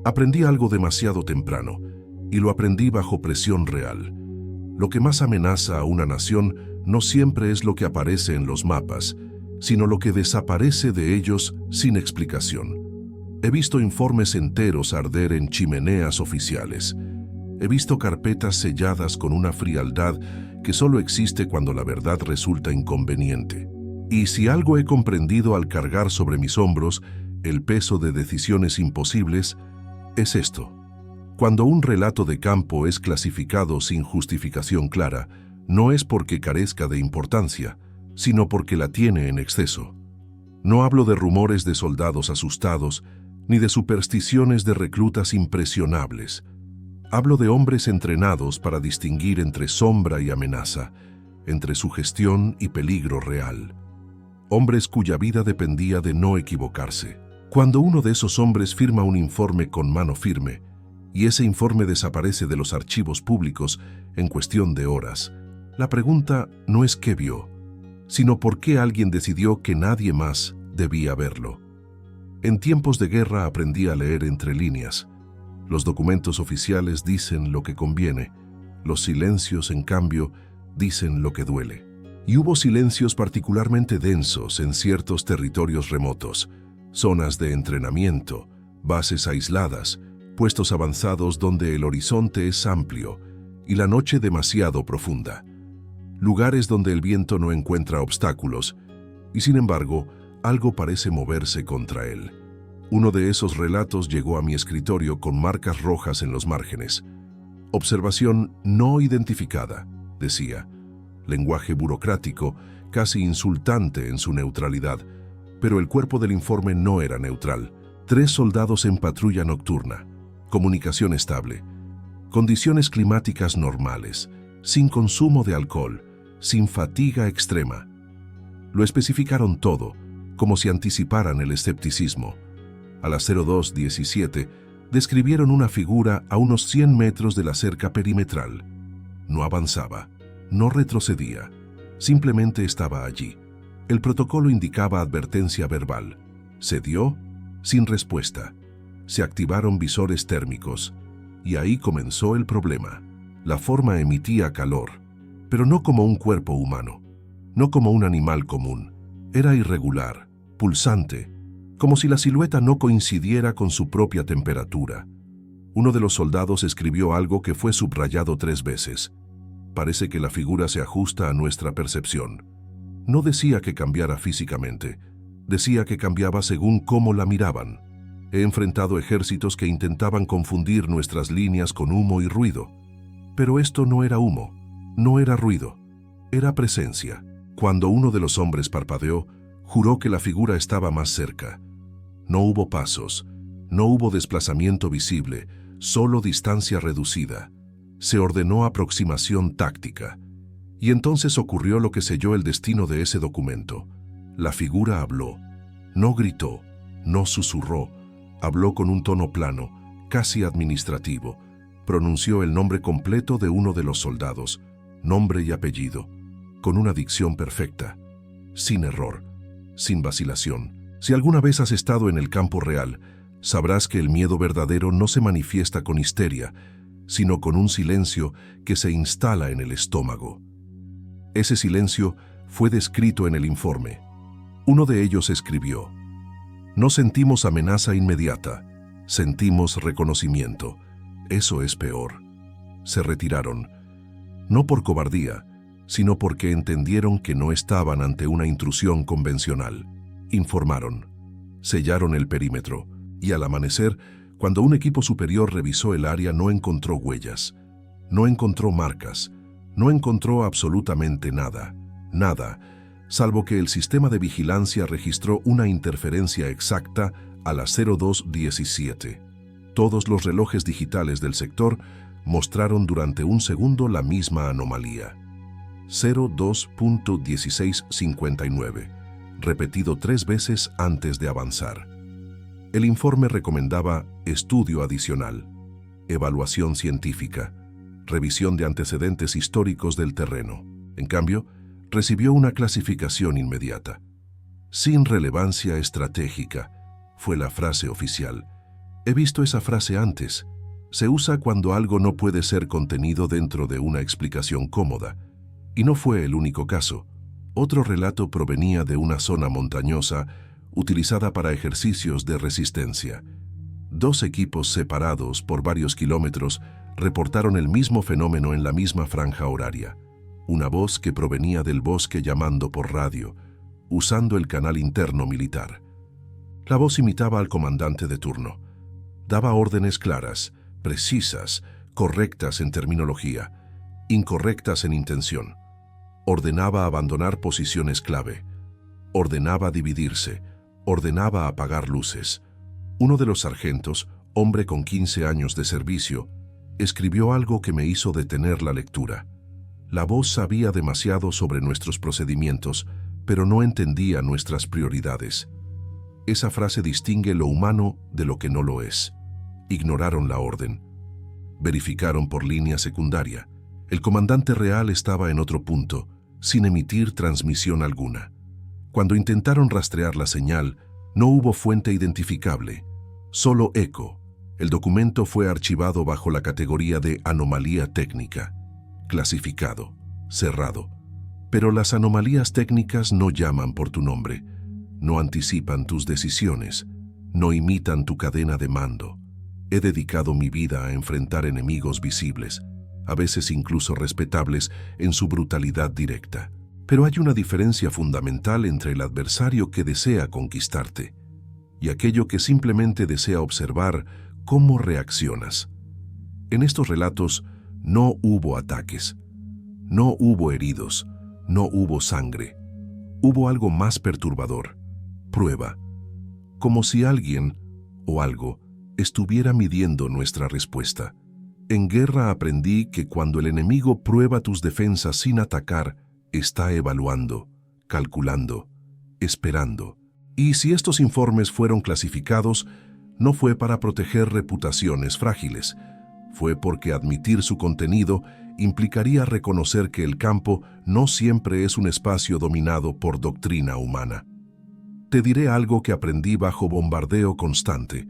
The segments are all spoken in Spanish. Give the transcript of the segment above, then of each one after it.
Aprendí algo demasiado temprano, y lo aprendí bajo presión real. Lo que más amenaza a una nación no siempre es lo que aparece en los mapas, sino lo que desaparece de ellos sin explicación. He visto informes enteros arder en chimeneas oficiales. He visto carpetas selladas con una frialdad que solo existe cuando la verdad resulta inconveniente. Y si algo he comprendido al cargar sobre mis hombros el peso de decisiones imposibles, es esto. Cuando un relato de campo es clasificado sin justificación clara, no es porque carezca de importancia, sino porque la tiene en exceso. No hablo de rumores de soldados asustados, ni de supersticiones de reclutas impresionables. Hablo de hombres entrenados para distinguir entre sombra y amenaza, entre sugestión y peligro real. Hombres cuya vida dependía de no equivocarse. Cuando uno de esos hombres firma un informe con mano firme, y ese informe desaparece de los archivos públicos en cuestión de horas, la pregunta no es qué vio, sino por qué alguien decidió que nadie más debía verlo. En tiempos de guerra aprendí a leer entre líneas. Los documentos oficiales dicen lo que conviene, los silencios, en cambio, dicen lo que duele. Y hubo silencios particularmente densos en ciertos territorios remotos, zonas de entrenamiento, bases aisladas, puestos avanzados donde el horizonte es amplio y la noche demasiado profunda. Lugares donde el viento no encuentra obstáculos y, sin embargo, algo parece moverse contra él. Uno de esos relatos llegó a mi escritorio con marcas rojas en los márgenes. Observación no identificada, decía. Lenguaje burocrático, casi insultante en su neutralidad, pero el cuerpo del informe no era neutral. 3 soldados en patrulla nocturna, comunicación estable, condiciones climáticas normales, sin consumo de alcohol, sin fatiga extrema. Lo especificaron todo, como si anticiparan el escepticismo. A las 02:17 describieron una figura a unos 100 metros de la cerca perimetral. No avanzaba, no retrocedía, simplemente estaba allí. El protocolo indicaba advertencia verbal. Se dio sin respuesta. Se activaron visores térmicos, y ahí comenzó el problema. La forma emitía calor, pero no como un cuerpo humano, no como un animal común. Era irregular, pulsante, como si la silueta no coincidiera con su propia temperatura. Uno de los soldados escribió algo que fue subrayado 3 veces. Parece que la figura se ajusta a nuestra percepción. No decía que cambiara físicamente, decía que cambiaba según cómo la miraban. He enfrentado ejércitos que intentaban confundir nuestras líneas con humo y ruido. Pero esto no era humo, no era ruido, era presencia. Cuando uno de los hombres parpadeó, juró que la figura estaba más cerca. No hubo pasos, no hubo desplazamiento visible, solo distancia reducida. Se ordenó aproximación táctica. Y entonces ocurrió lo que selló el destino de ese documento. La figura habló. No gritó, no susurró. Habló con un tono plano, casi administrativo. Pronunció el nombre completo de uno de los soldados, nombre y apellido, con una dicción perfecta, sin error, sin vacilación. Si alguna vez has estado en el campo real, sabrás que el miedo verdadero no se manifiesta con histeria, sino con un silencio que se instala en el estómago. Ese silencio fue descrito en el informe. Uno de ellos escribió: "No sentimos amenaza inmediata, sentimos reconocimiento. Eso es peor". Se retiraron, no por cobardía, sino porque entendieron que no estaban ante una intrusión convencional. Informaron, sellaron el perímetro, y al amanecer, cuando un equipo superior revisó el área, no encontró huellas, no encontró marcas, no encontró absolutamente nada, nada, salvo que el sistema de vigilancia registró una interferencia exacta a las 02:17. Todos los relojes digitales del sector mostraron durante un segundo la misma anomalía. 02:1659, repetido 3 veces antes de avanzar. El informe recomendaba estudio adicional, evaluación científica, revisión de antecedentes históricos del terreno. En cambio, recibió una clasificación inmediata. Sin relevancia estratégica, fue la frase oficial, He visto esa frase antes. Se usa cuando algo no puede ser contenido dentro de una explicación cómoda. Y no fue el único caso. Otro relato provenía de una zona montañosa utilizada para ejercicios de resistencia. 2 equipos separados por varios kilómetros reportaron el mismo fenómeno en la misma franja horaria. Una voz que provenía del bosque llamando por radio, usando el canal interno militar. La voz imitaba al comandante de turno. Daba órdenes claras, precisas, correctas en terminología, incorrectas en intención. Ordenaba abandonar posiciones clave. Ordenaba dividirse. Ordenaba apagar luces. Uno de los sargentos, hombre con 15 años de servicio, escribió algo que me hizo detener la lectura. La voz sabía demasiado sobre nuestros procedimientos, pero no entendía nuestras prioridades. Esa frase distingue lo humano de lo que no lo es. Ignoraron la orden. Verificaron por línea secundaria. El comandante real estaba en otro punto, sin emitir transmisión alguna. Cuando intentaron rastrear la señal, no hubo fuente identificable, solo eco. El documento fue archivado bajo la categoría de anomalía técnica, clasificado, cerrado. Pero las anomalías técnicas no llaman por tu nombre, no anticipan tus decisiones, no imitan tu cadena de mando. He dedicado mi vida a enfrentar enemigos visibles, a veces incluso respetables en su brutalidad directa. Pero hay una diferencia fundamental entre el adversario que desea conquistarte y aquello que simplemente desea observar cómo reaccionas. En estos relatos no hubo ataques, no hubo heridos, no hubo sangre. Hubo algo más perturbador, prueba, como si alguien o algo estuviera midiendo nuestra respuesta. En guerra aprendí que cuando el enemigo prueba tus defensas sin atacar, está evaluando, calculando, esperando. Y si estos informes fueron clasificados, no fue para proteger reputaciones frágiles, fue porque admitir su contenido implicaría reconocer que el campo no siempre es un espacio dominado por doctrina humana. Te diré algo que aprendí bajo bombardeo constante.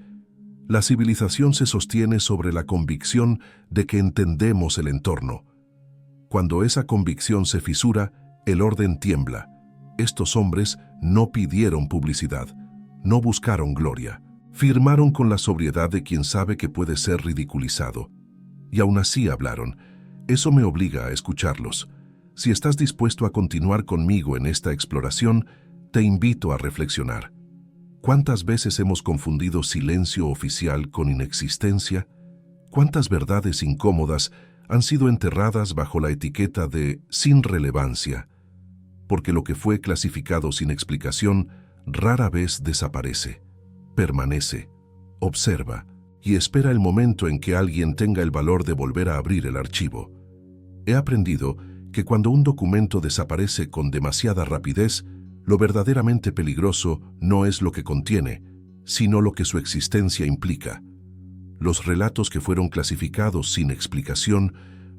La civilización se sostiene sobre la convicción de que entendemos el entorno. Cuando esa convicción se fisura, el orden tiembla. Estos hombres no pidieron publicidad, no buscaron gloria. Firmaron con la sobriedad de quien sabe que puede ser ridiculizado. Y aún así hablaron. Eso me obliga a escucharlos. Si estás dispuesto a continuar conmigo en esta exploración, te invito a reflexionar. ¿Cuántas veces hemos confundido silencio oficial con inexistencia? ¿Cuántas verdades incómodas han sido enterradas bajo la etiqueta de sin relevancia? Porque lo que fue clasificado sin explicación rara vez desaparece. Permanece, observa y espera el momento en que alguien tenga el valor de volver a abrir el archivo. He aprendido que cuando un documento desaparece con demasiada rapidez, lo verdaderamente peligroso no es lo que contiene, sino lo que su existencia implica. Los relatos que fueron clasificados sin explicación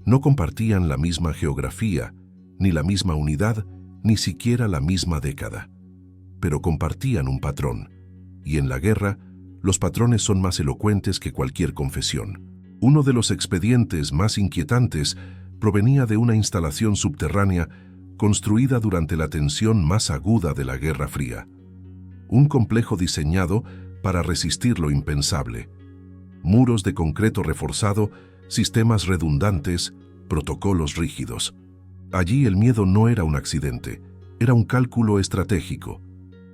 no compartían la misma geografía, ni la misma unidad, ni siquiera la misma década. Pero compartían un patrón, y en la guerra, los patrones son más elocuentes que cualquier confesión. Uno de los expedientes más inquietantes provenía de una instalación subterránea construida durante la tensión más aguda de la Guerra Fría. Un complejo diseñado para resistir lo impensable. Muros de concreto reforzado, sistemas redundantes, protocolos rígidos. Allí el miedo no era un accidente, era un cálculo estratégico.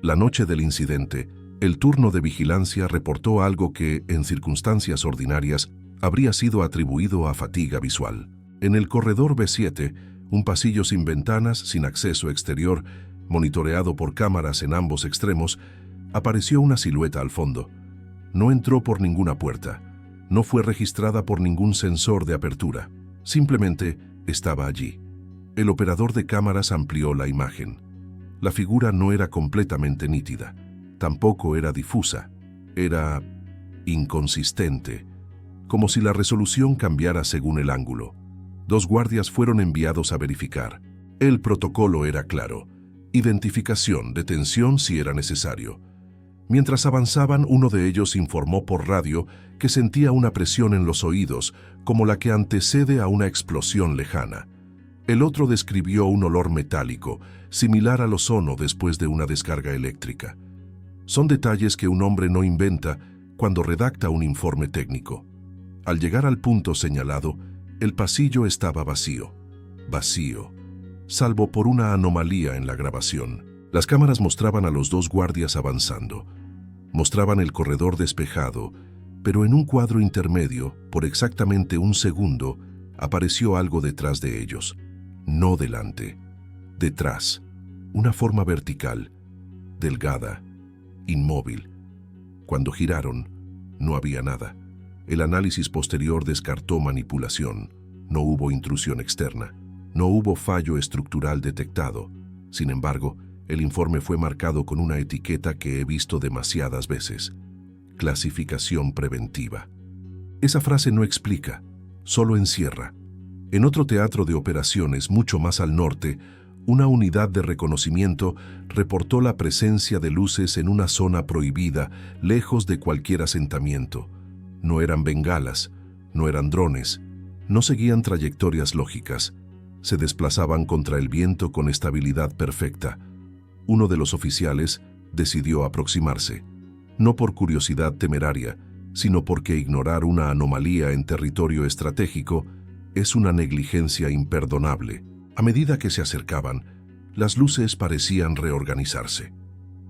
La noche del incidente, el turno de vigilancia reportó algo que, en circunstancias ordinarias, habría sido atribuido a fatiga visual. En el corredor B7, un pasillo sin ventanas, sin acceso exterior, monitoreado por cámaras en ambos extremos, apareció una silueta al fondo. No entró por ninguna puerta, no fue registrada por ningún sensor de apertura, simplemente estaba allí. El operador de cámaras amplió la imagen. La figura no era completamente nítida, tampoco era difusa, era inconsistente, como si la resolución cambiara según el ángulo. 2 guardias fueron enviados a verificar. El protocolo era claro: identificación, detención si era necesario. Mientras avanzaban, uno de ellos informó por radio que sentía una presión en los oídos, como la que antecede a una explosión lejana. El otro describió un olor metálico, similar al ozono después de una descarga eléctrica. Son detalles que un hombre no inventa cuando redacta un informe técnico. Al llegar al punto señalado, el pasillo estaba vacío, salvo por una anomalía en la grabación. Las cámaras mostraban a los dos guardias avanzando. Mostraban el corredor despejado, pero en un cuadro intermedio, por exactamente un segundo, apareció algo detrás de ellos. No delante, detrás, una forma vertical, delgada, inmóvil. Cuando giraron, no había nada. El análisis posterior descartó manipulación. No hubo intrusión externa. No hubo fallo estructural detectado. Sin embargo, el informe fue marcado con una etiqueta que he visto demasiadas veces: clasificación preventiva. Esa frase no explica, solo encierra. En otro teatro de operaciones mucho más al norte, una unidad de reconocimiento reportó la presencia de luces en una zona prohibida, lejos de cualquier asentamiento. No eran bengalas, no eran drones, no seguían trayectorias lógicas. Se desplazaban contra el viento con estabilidad perfecta. Uno de los oficiales decidió aproximarse, no por curiosidad temeraria, sino porque ignorar una anomalía en territorio estratégico es una negligencia imperdonable. A medida que se acercaban, las luces parecían reorganizarse.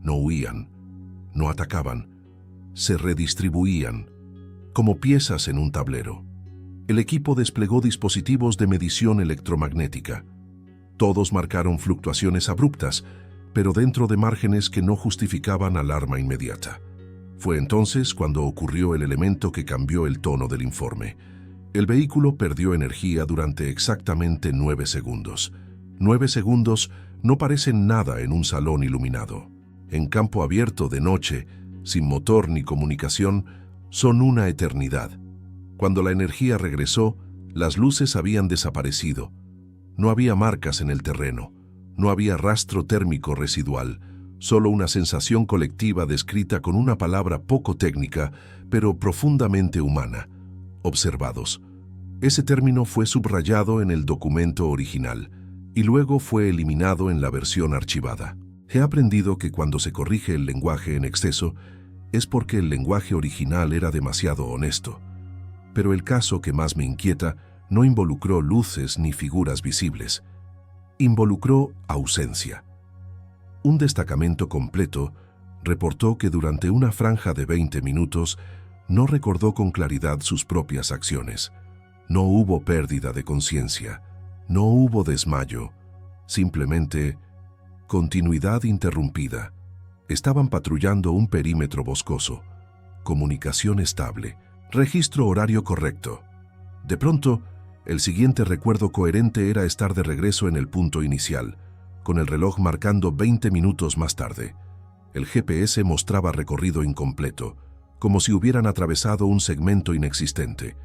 No huían, no atacaban, se redistribuían, como piezas en un tablero. El equipo desplegó dispositivos de medición electromagnética. Todos marcaron fluctuaciones abruptas, pero dentro de márgenes que no justificaban alarma inmediata. Fue entonces cuando ocurrió el elemento que cambió el tono del informe. El vehículo perdió energía durante exactamente 9 segundos. 9 segundos no parecen nada en un salón iluminado. En campo abierto de noche, sin motor ni comunicación, son una eternidad. Cuando la energía regresó, las luces habían desaparecido. No había marcas en el terreno, no había rastro térmico residual, solo una sensación colectiva descrita con una palabra poco técnica, pero profundamente humana: observados. Ese término fue subrayado en el documento original y luego fue eliminado en la versión archivada. He aprendido que cuando se corrige el lenguaje en exceso es porque el lenguaje original era demasiado honesto. Pero el caso que más me inquieta no involucró luces ni figuras visibles. Involucró ausencia. Un destacamento completo reportó que durante una franja de 20 minutos no recordó con claridad sus propias acciones. No hubo pérdida de conciencia, no hubo desmayo, simplemente continuidad interrumpida. Estaban patrullando un perímetro boscoso, comunicación estable, registro horario correcto. De pronto, el siguiente recuerdo coherente era estar de regreso en el punto inicial, con el reloj marcando 20 minutos más tarde. El GPS mostraba recorrido incompleto, como si hubieran atravesado un segmento inexistente.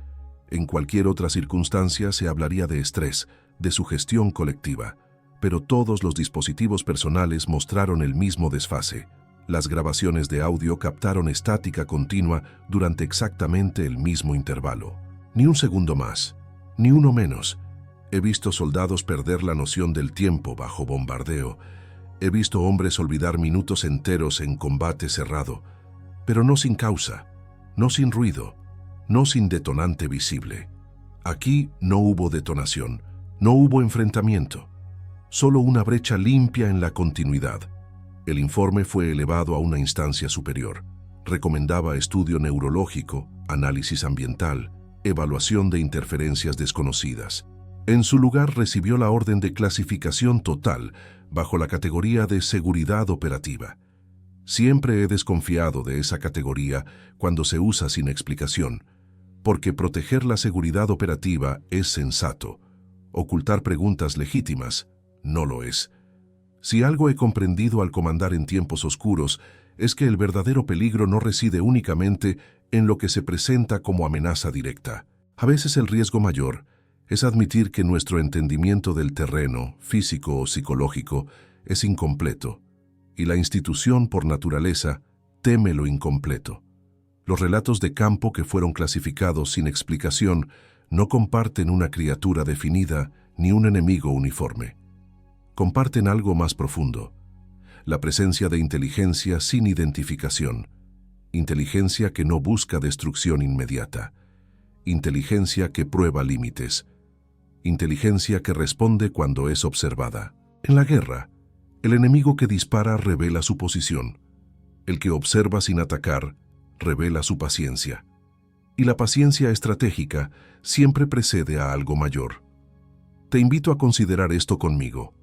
En cualquier otra circunstancia se hablaría de estrés, de sugestión colectiva, pero todos los dispositivos personales mostraron el mismo desfase. Las grabaciones de audio captaron estática continua durante exactamente el mismo intervalo. Ni un segundo más, ni uno menos. He visto soldados perder la noción del tiempo bajo bombardeo. He visto hombres olvidar minutos enteros en combate cerrado, pero no sin causa, no sin ruido, no sin detonante visible. Aquí no hubo detonación, no hubo enfrentamiento, solo una brecha limpia en la continuidad. El informe fue elevado a una instancia superior. Recomendaba estudio neurológico, análisis ambiental, evaluación de interferencias desconocidas. En su lugar recibió la orden de clasificación total bajo la categoría de seguridad operativa. Siempre he desconfiado de esa categoría cuando se usa sin explicación, porque proteger la seguridad operativa es sensato. Ocultar preguntas legítimas no lo es. Si algo he comprendido al comandar en tiempos oscuros es que el verdadero peligro no reside únicamente en lo que se presenta como amenaza directa. A veces el riesgo mayor es admitir que nuestro entendimiento del terreno, físico o psicológico, es incompleto, y la institución por naturaleza teme lo incompleto. Los relatos de campo que fueron clasificados sin explicación no comparten una criatura definida ni un enemigo uniforme. Comparten algo más profundo: la presencia de inteligencia sin identificación, inteligencia que no busca destrucción inmediata, inteligencia que prueba límites, inteligencia que responde cuando es observada. En la guerra, el enemigo que dispara revela su posición, el que observa sin atacar revela su paciencia, y la paciencia estratégica siempre precede a algo mayor. Te invito a considerar esto conmigo.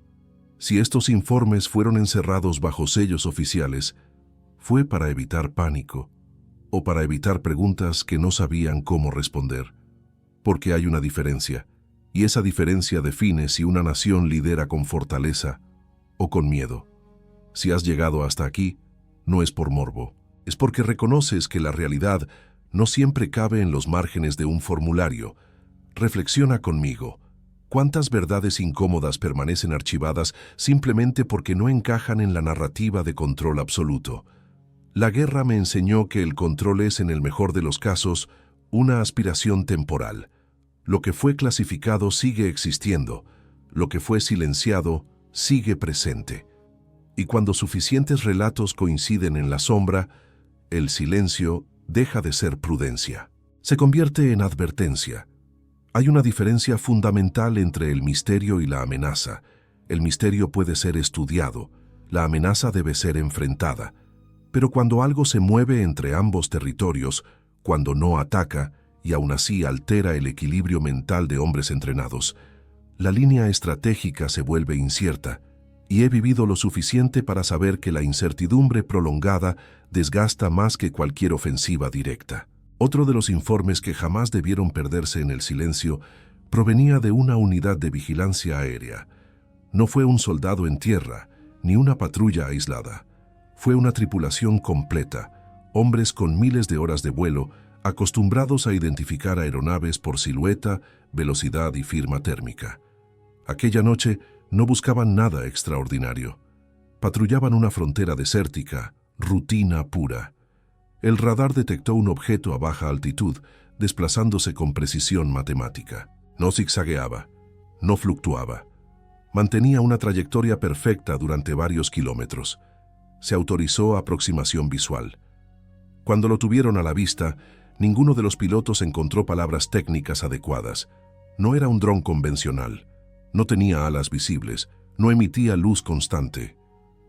Si estos informes fueron encerrados bajo sellos oficiales, fue para evitar pánico o para evitar preguntas que no sabían cómo responder. Porque hay una diferencia, y esa diferencia define si una nación lidera con fortaleza o con miedo. Si has llegado hasta aquí, no es por morbo, es porque reconoces que la realidad no siempre cabe en los márgenes de un formulario. Reflexiona conmigo. ¿Cuántas verdades incómodas permanecen archivadas simplemente porque no encajan en la narrativa de control absoluto? La guerra me enseñó que el control es, en el mejor de los casos, una aspiración temporal. Lo que fue clasificado sigue existiendo, lo que fue silenciado sigue presente. Y cuando suficientes relatos coinciden en la sombra, el silencio deja de ser prudencia. Se convierte en advertencia. Hay una diferencia fundamental entre el misterio y la amenaza. El misterio puede ser estudiado, la amenaza debe ser enfrentada. Pero cuando algo se mueve entre ambos territorios, cuando no ataca y aún así altera el equilibrio mental de hombres entrenados, la línea estratégica se vuelve incierta, y he vivido lo suficiente para saber que la incertidumbre prolongada desgasta más que cualquier ofensiva directa. Otro de los informes que jamás debieron perderse en el silencio provenía de una unidad de vigilancia aérea. No fue un soldado en tierra, ni una patrulla aislada. Fue una tripulación completa, hombres con miles de horas de vuelo, acostumbrados a identificar aeronaves por silueta, velocidad y firma térmica. Aquella noche no buscaban nada extraordinario. Patrullaban una frontera desértica, rutina pura. El radar detectó un objeto a baja altitud, desplazándose con precisión matemática. No zigzagueaba, no fluctuaba. Mantenía una trayectoria perfecta durante varios kilómetros. Se autorizó aproximación visual. Cuando lo tuvieron a la vista, ninguno de los pilotos encontró palabras técnicas adecuadas. No era un dron convencional. No tenía alas visibles, no emitía luz constante.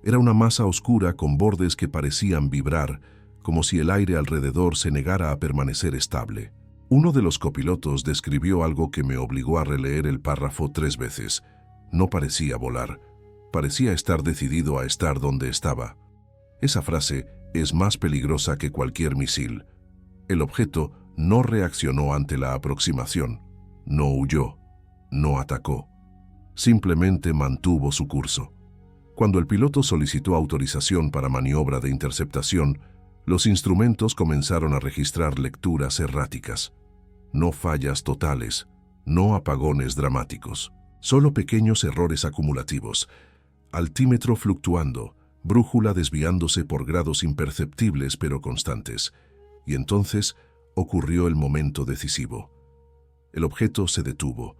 Era una masa oscura con bordes que parecían vibrar, como si el aire alrededor se negara a permanecer estable. Uno de los copilotos describió algo que me obligó a releer el párrafo 3 veces. No parecía volar, parecía estar decidido a estar donde estaba. Esa frase es más peligrosa que cualquier misil. El objeto no reaccionó ante la aproximación, no huyó, no atacó. Simplemente mantuvo su curso. Cuando el piloto solicitó autorización para maniobra de interceptación, los instrumentos comenzaron a registrar lecturas erráticas. No fallas totales, no apagones dramáticos, solo pequeños errores acumulativos. Altímetro fluctuando, brújula desviándose por grados imperceptibles pero constantes. Y entonces ocurrió el momento decisivo. El objeto se detuvo,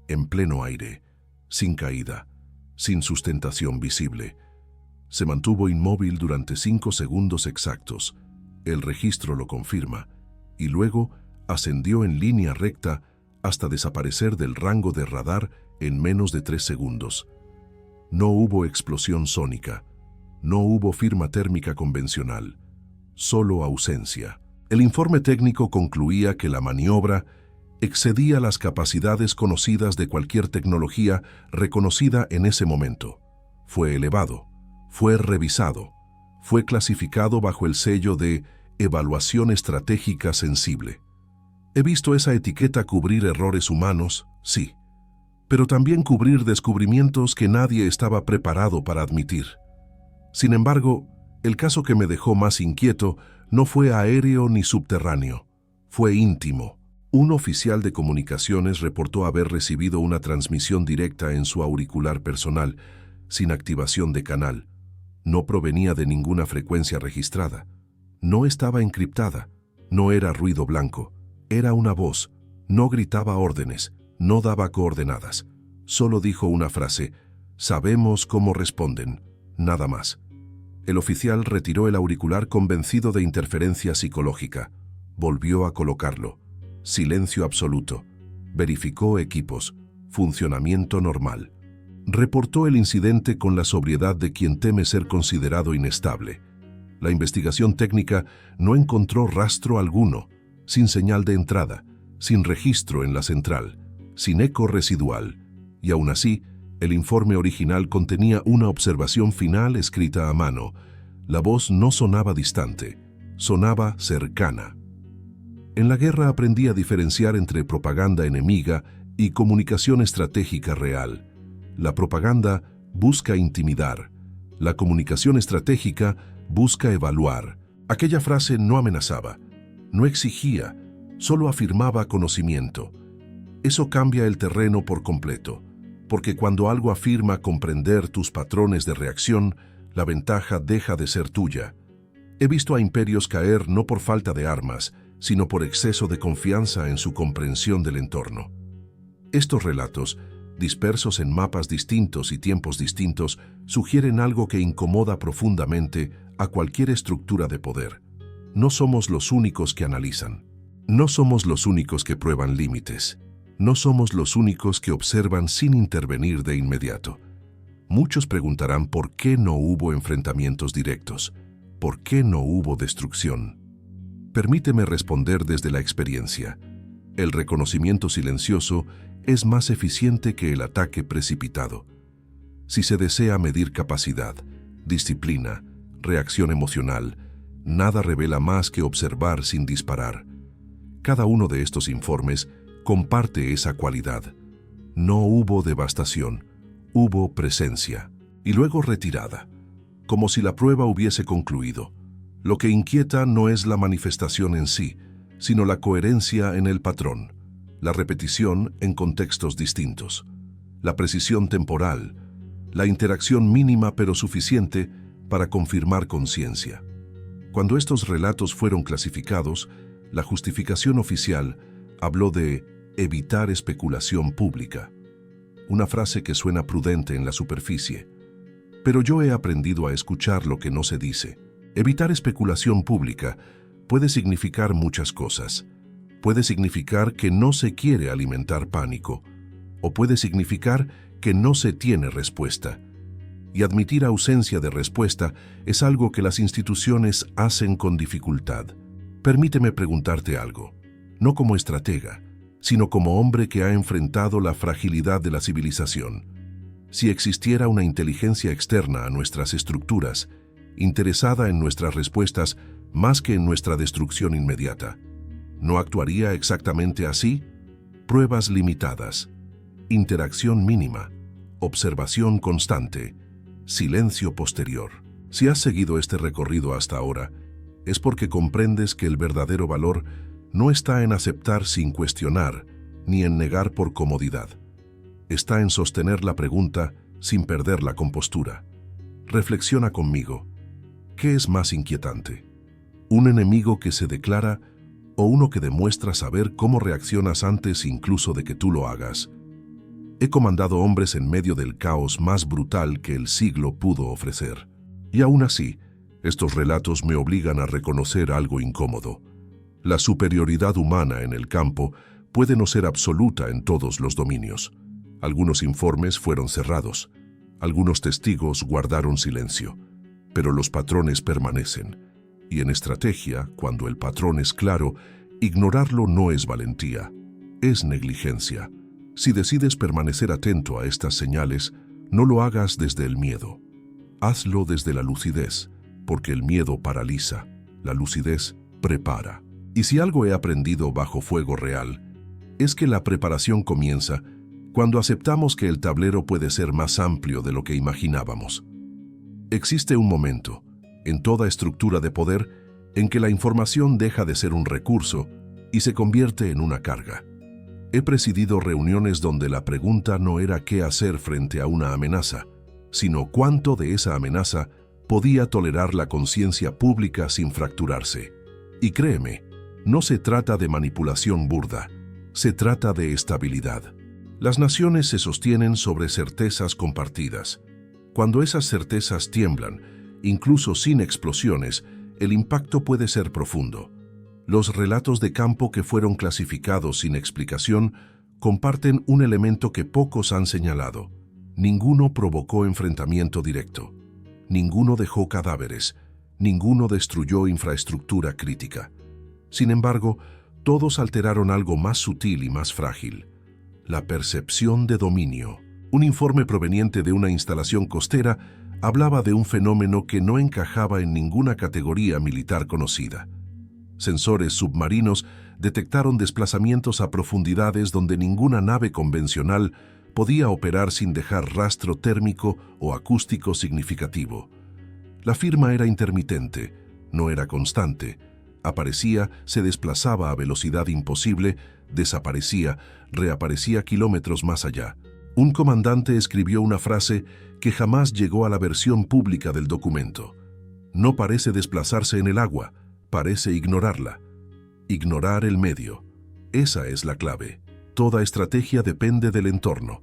en pleno aire, sin caída, sin sustentación visible. Se mantuvo inmóvil durante 5 segundos exactos. El registro lo confirma, y luego ascendió en línea recta hasta desaparecer del rango de radar en menos de 3 segundos. No hubo explosión sónica, no hubo firma térmica convencional, solo ausencia. El informe técnico concluía que la maniobra excedía las capacidades conocidas de cualquier tecnología reconocida en ese momento. Fue elevado, fue revisado, fue clasificado bajo el sello de Evaluación Estratégica Sensible. He visto esa etiqueta cubrir errores humanos, sí, pero también cubrir descubrimientos que nadie estaba preparado para admitir. Sin embargo, el caso que me dejó más inquieto no fue aéreo ni subterráneo, fue íntimo. Un oficial de comunicaciones reportó haber recibido una transmisión directa en su auricular personal, sin activación de canal. No provenía de ninguna frecuencia registrada, No estaba encriptada, no era ruido blanco, era una voz, no gritaba órdenes, no daba coordenadas, solo dijo una frase: sabemos cómo responden, nada más. El oficial retiró el auricular convencido de interferencia psicológica. Volvió a colocarlo. Silencio absoluto. Verificó equipos. Funcionamiento normal. Reportó el incidente con la sobriedad de quien teme ser considerado inestable. La investigación técnica no encontró rastro alguno, sin señal de entrada, sin registro en la central, sin eco residual, y aún así, el informe original contenía una observación final escrita a mano. La voz no sonaba distante, sonaba cercana. En la guerra aprendí a diferenciar entre propaganda enemiga y comunicación estratégica real. La propaganda busca intimidar. La comunicación estratégica busca evaluar. Aquella frase no amenazaba, no exigía, solo afirmaba conocimiento. Eso cambia el terreno por completo, porque cuando algo afirma comprender tus patrones de reacción, la ventaja deja de ser tuya. He visto a imperios caer no por falta de armas, sino por exceso de confianza en su comprensión del entorno. Estos relatos, dispersos en mapas distintos y tiempos distintos, sugieren algo que incomoda profundamente a cualquier estructura de poder. No somos los únicos que analizan. No somos los únicos que prueban límites. No somos los únicos que observan sin intervenir de inmediato. Muchos preguntarán por qué no hubo enfrentamientos directos, por qué no hubo destrucción. Permíteme responder desde la experiencia. El reconocimiento silencioso es más eficiente que el ataque precipitado. Si se desea medir capacidad, disciplina, reacción emocional, nada revela más que observar sin disparar. Cada uno de estos informes comparte esa cualidad. No hubo devastación, hubo presencia, y luego retirada, como si la prueba hubiese concluido. Lo que inquieta no es la manifestación en sí, sino la coherencia en el patrón, la repetición en contextos distintos, la precisión temporal, la interacción mínima pero suficiente para confirmar conciencia. Cuando estos relatos fueron clasificados, la justificación oficial habló de evitar especulación pública, una frase que suena prudente en la superficie. Pero yo he aprendido a escuchar lo que no se dice. Evitar especulación pública puede significar muchas cosas. Puede significar que no se quiere alimentar pánico, o puede significar que no se tiene respuesta. Y admitir ausencia de respuesta es algo que las instituciones hacen con dificultad. Permíteme preguntarte algo, no como estratega, sino como hombre que ha enfrentado la fragilidad de la civilización. Si existiera una inteligencia externa a nuestras estructuras, interesada en nuestras respuestas más que en nuestra destrucción inmediata, ¿no actuaría exactamente así? Pruebas limitadas, interacción mínima, observación constante, silencio posterior. Si has seguido este recorrido hasta ahora, es porque comprendes que el verdadero valor no está en aceptar sin cuestionar, ni en negar por comodidad. Está en sostener la pregunta sin perder la compostura. Reflexiona conmigo. ¿Qué es más inquietante? ¿Un enemigo que se declara o uno que demuestra saber cómo reaccionas antes incluso de que tú lo hagas? He comandado hombres en medio del caos más brutal que el siglo pudo ofrecer. Y aún así, estos relatos me obligan a reconocer algo incómodo. La superioridad humana en el campo puede no ser absoluta en todos los dominios. Algunos informes fueron cerrados. Algunos testigos guardaron silencio. Pero los patrones permanecen. Y en estrategia, cuando el patrón es claro, ignorarlo no es valentía, es negligencia. Si decides permanecer atento a estas señales, no lo hagas desde el miedo. Hazlo desde la lucidez, porque el miedo paraliza, la lucidez prepara. Y si algo he aprendido bajo fuego real, es que la preparación comienza cuando aceptamos que el tablero puede ser más amplio de lo que imaginábamos. Existe un momento, en toda estructura de poder, en que la información deja de ser un recurso y se convierte en una carga. He presidido reuniones donde la pregunta no era qué hacer frente a una amenaza, sino cuánto de esa amenaza podía tolerar la conciencia pública sin fracturarse. Y créeme, no se trata de manipulación burda, se trata de estabilidad. Las naciones se sostienen sobre certezas compartidas. Cuando esas certezas tiemblan, incluso sin explosiones, el impacto puede ser profundo. Los relatos de campo que fueron clasificados sin explicación comparten un elemento que pocos han señalado. Ninguno provocó enfrentamiento directo. Ninguno dejó cadáveres. Ninguno destruyó infraestructura crítica. Sin embargo, todos alteraron algo más sutil y más frágil: la percepción de dominio. Un informe proveniente de una instalación costera hablaba de un fenómeno que no encajaba en ninguna categoría militar conocida. Sensores submarinos detectaron desplazamientos a profundidades donde ninguna nave convencional podía operar sin dejar rastro térmico o acústico significativo. La firma era intermitente, no era constante. Aparecía, se desplazaba a velocidad imposible, desaparecía, reaparecía kilómetros más allá. Un comandante escribió una frase que jamás llegó a la versión pública del documento. No parece desplazarse en el agua, parece ignorarla. Ignorar el medio. Esa es la clave. Toda estrategia depende del entorno.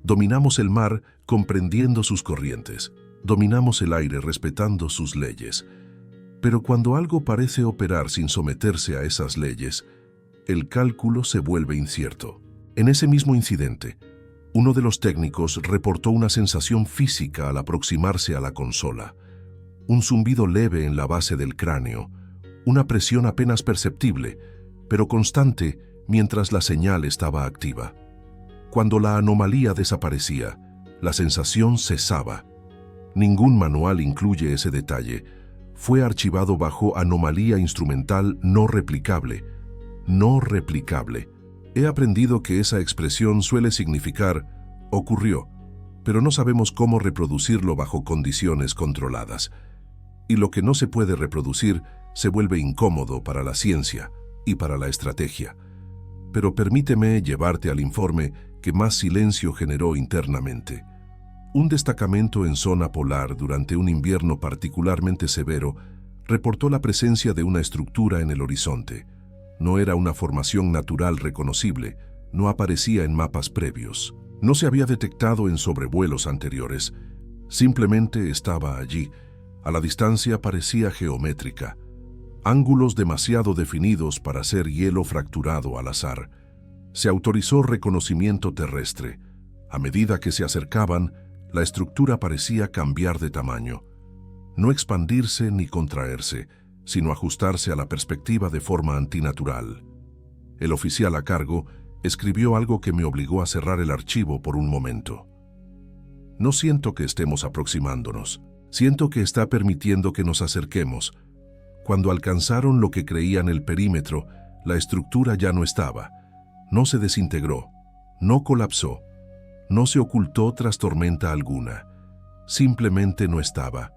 Dominamos el mar comprendiendo sus corrientes. Dominamos el aire respetando sus leyes. Pero cuando algo parece operar sin someterse a esas leyes, el cálculo se vuelve incierto. En ese mismo incidente, uno de los técnicos reportó una sensación física al aproximarse a la consola. Un zumbido leve en la base del cráneo, una presión apenas perceptible, pero constante mientras la señal estaba activa. Cuando la anomalía desaparecía, la sensación cesaba. Ningún manual incluye ese detalle. Fue archivado bajo anomalía instrumental no replicable. No replicable. He aprendido que esa expresión suele significar ocurrió, pero no sabemos cómo reproducirlo bajo condiciones controladas. Y lo que no se puede reproducir se vuelve incómodo para la ciencia y para la estrategia. Pero permíteme llevarte al informe que más silencio generó internamente. Un destacamento en zona polar durante un invierno particularmente severo reportó la presencia de una estructura en el horizonte. No era una formación natural reconocible, no aparecía en mapas previos, no se había detectado en sobrevuelos anteriores, simplemente estaba allí. A la distancia parecía geométrica, ángulos demasiado definidos para ser hielo fracturado al azar. Se autorizó reconocimiento terrestre. A medida que se acercaban, la estructura parecía cambiar de tamaño, no expandirse ni contraerse, sino ajustarse a la perspectiva de forma antinatural. El oficial a cargo escribió algo que me obligó a cerrar el archivo por un momento. No siento que estemos aproximándonos, siento que está permitiendo que nos acerquemos. Cuando alcanzaron lo que creían el perímetro, la estructura ya no estaba, no se desintegró, no colapsó, no se ocultó tras tormenta alguna, simplemente no estaba.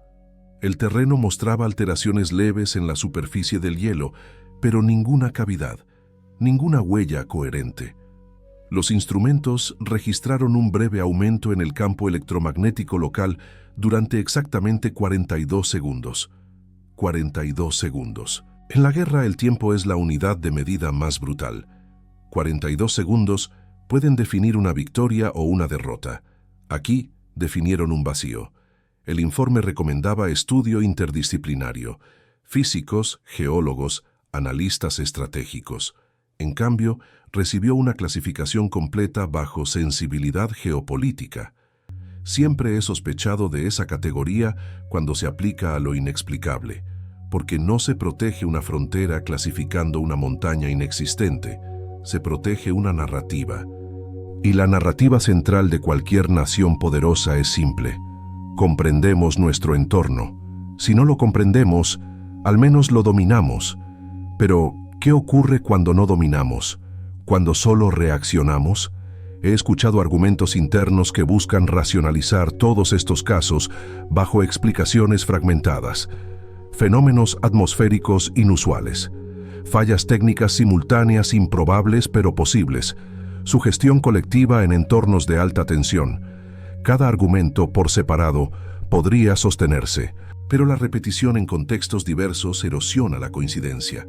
El terreno mostraba alteraciones leves en la superficie del hielo, pero ninguna cavidad, ninguna huella coherente. Los instrumentos registraron un breve aumento en el campo electromagnético local durante exactamente 42 segundos. 42 segundos. En la guerra el tiempo es la unidad de medida más brutal. 42 segundos pueden definir una victoria o una derrota. Aquí definieron un vacío. El informe recomendaba estudio interdisciplinario, físicos, geólogos, analistas estratégicos. En cambio, recibió una clasificación completa bajo sensibilidad geopolítica. Siempre he sospechado de esa categoría cuando se aplica a lo inexplicable, porque no se protege una frontera clasificando una montaña inexistente, se protege una narrativa. Y la narrativa central de cualquier nación poderosa es simple. Comprendemos nuestro entorno. Si no lo comprendemos, al menos lo dominamos. Pero, ¿qué ocurre cuando no dominamos? ¿Cuando solo reaccionamos? He escuchado argumentos internos que buscan racionalizar todos estos casos bajo explicaciones fragmentadas. Fenómenos atmosféricos inusuales. Fallas técnicas simultáneas improbables pero posibles. Sugestión colectiva en entornos de alta tensión. Cada argumento por separado podría sostenerse, Pero la repetición en contextos diversos erosiona la coincidencia,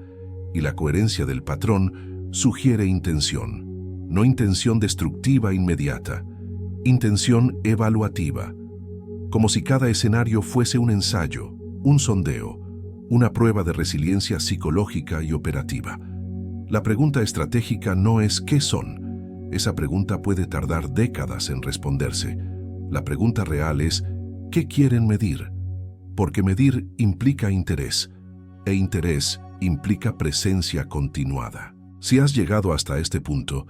y la coherencia del patrón sugiere intención. No intención destructiva inmediata, intención evaluativa, como si cada escenario fuese un ensayo, un sondeo, una prueba de resiliencia psicológica y operativa. La pregunta estratégica no es ¿qué son? Esa pregunta puede tardar décadas en responderse. La pregunta real es ¿qué quieren medir? Porque medir implica interés, e interés implica presencia continuada. Si has llegado hasta este punto,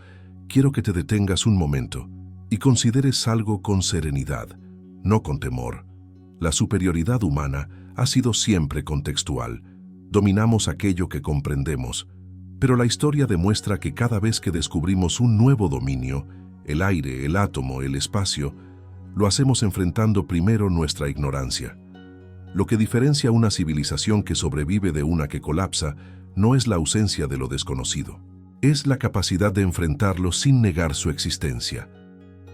quiero que te detengas un momento y consideres algo con serenidad, no con temor. La superioridad humana ha sido siempre contextual. Dominamos aquello que comprendemos, pero la historia demuestra que cada vez que descubrimos un nuevo dominio, el aire, el átomo, el espacio, lo hacemos enfrentando primero nuestra ignorancia. Lo que diferencia una civilización que sobrevive de una que colapsa no es la ausencia de lo desconocido, es la capacidad de enfrentarlo sin negar su existencia.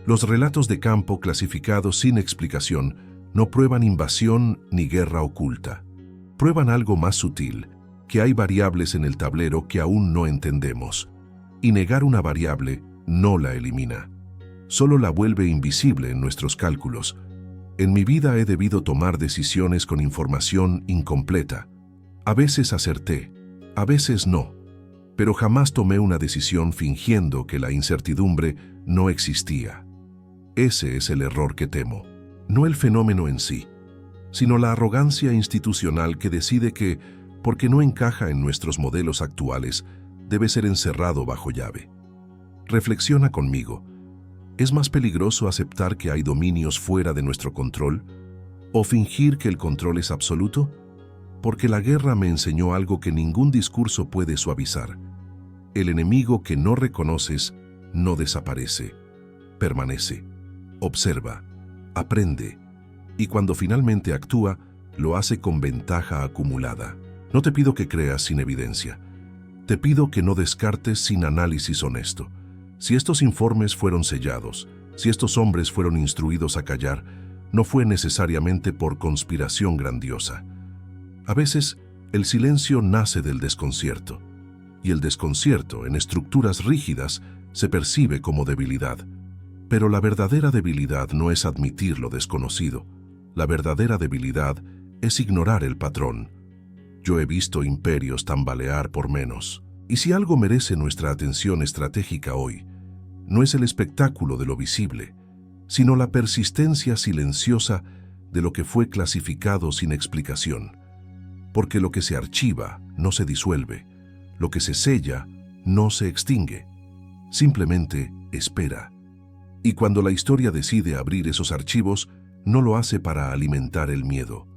Los relatos de campo clasificados sin explicación no prueban invasión ni guerra oculta. Prueban algo más sutil, que hay variables en el tablero que aún no entendemos. Y negar una variable no la elimina, solo la vuelve invisible en nuestros cálculos. En mi vida he debido tomar decisiones con información incompleta. A veces acerté, a veces no, pero jamás tomé una decisión fingiendo que la incertidumbre no existía. Ese es el error que temo, no el fenómeno en sí, sino la arrogancia institucional que decide que, porque no encaja en nuestros modelos actuales, debe ser encerrado bajo llave. Reflexiona conmigo. ¿Es más peligroso aceptar que hay dominios fuera de nuestro control o fingir que el control es absoluto? Porque la guerra me enseñó algo que ningún discurso puede suavizar. El enemigo que no reconoces no desaparece, permanece, observa, aprende y cuando finalmente actúa, lo hace con ventaja acumulada. No te pido que creas sin evidencia. Te pido que no descartes sin análisis honesto. Si estos informes fueron sellados, si estos hombres fueron instruidos a callar, no fue necesariamente por conspiración grandiosa. A veces, el silencio nace del desconcierto, y el desconcierto en estructuras rígidas se percibe como debilidad. Pero la verdadera debilidad no es admitir lo desconocido. La verdadera debilidad es ignorar el patrón. Yo he visto imperios tambalear por menos. Y si algo merece nuestra atención estratégica hoy, no es el espectáculo de lo visible, sino la persistencia silenciosa de lo que fue clasificado sin explicación. Porque lo que se archiva no se disuelve, lo que se sella no se extingue, simplemente espera. Y cuando la historia decide abrir esos archivos, no lo hace para alimentar el miedo,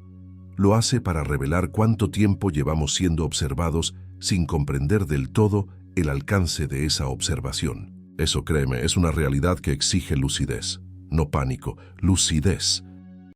lo hace para revelar cuánto tiempo llevamos siendo observados sin comprender del todo el alcance de esa observación. Eso, créeme, es una realidad que exige lucidez, no pánico, lucidez.